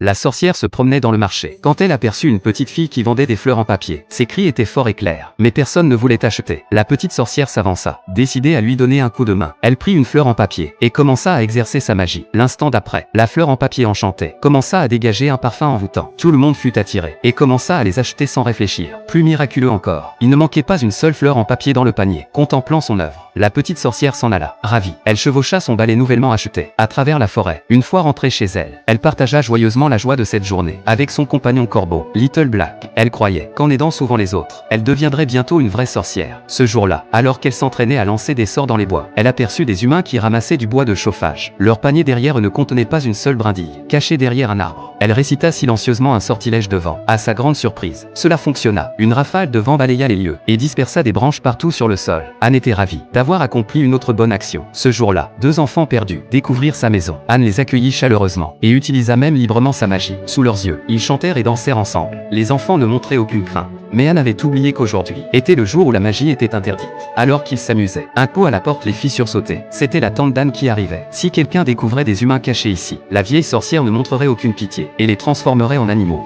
La sorcière se promenait dans le marché, quand elle aperçut une petite fille qui vendait des fleurs en papier. Ses cris étaient forts et clairs, mais personne ne voulait acheter. La petite sorcière s'avança, décidée à lui donner un coup de main. Elle prit une fleur en papier, et commença à exercer sa magie. L'instant d'après, la fleur en papier enchantée commença à dégager un parfum envoûtant. Tout le monde fut attiré, et commença à les acheter sans réfléchir. Plus miraculeux encore, il ne manquait pas une seule fleur en papier dans le panier. Contemplant son œuvre, la petite sorcière s'en alla, ravie. Elle chevaucha son balai nouvellement acheté, à travers la forêt. Une fois rentrée chez elle, elle partagea joyeusement la joie de cette journée avec son compagnon corbeau, Little Black. Elle croyait qu'en aidant souvent les autres, elle deviendrait bientôt une vraie sorcière. Ce jour-là, alors qu'elle s'entraînait à lancer des sorts dans les bois, elle aperçut des humains qui ramassaient du bois de chauffage. Leur panier derrière eux ne contenait pas une seule brindille, cachée derrière un arbre. Elle récita silencieusement un sortilège de vent. À sa grande surprise, cela fonctionna. Une rafale de vent balaya les lieux et dispersa des branches partout sur le sol. Anne était ravie d'avoir accompli une autre bonne action. Ce jour-là, deux enfants perdus découvrirent sa maison. Anne les accueillit chaleureusement et utilisa même librement sa magie. Sous leurs yeux, ils chantèrent et dansèrent ensemble. Les enfants ne montraient aucune crainte. Mais Anne avait oublié qu'aujourd'hui était le jour où la magie était interdite. Alors qu'ils s'amusaient, un coup à la porte les fit sursauter. C'était la tante d'Anne qui arrivait. Si quelqu'un découvrait des humains cachés ici, la vieille sorcière ne montrerait aucune pitié et les transformerait en animaux.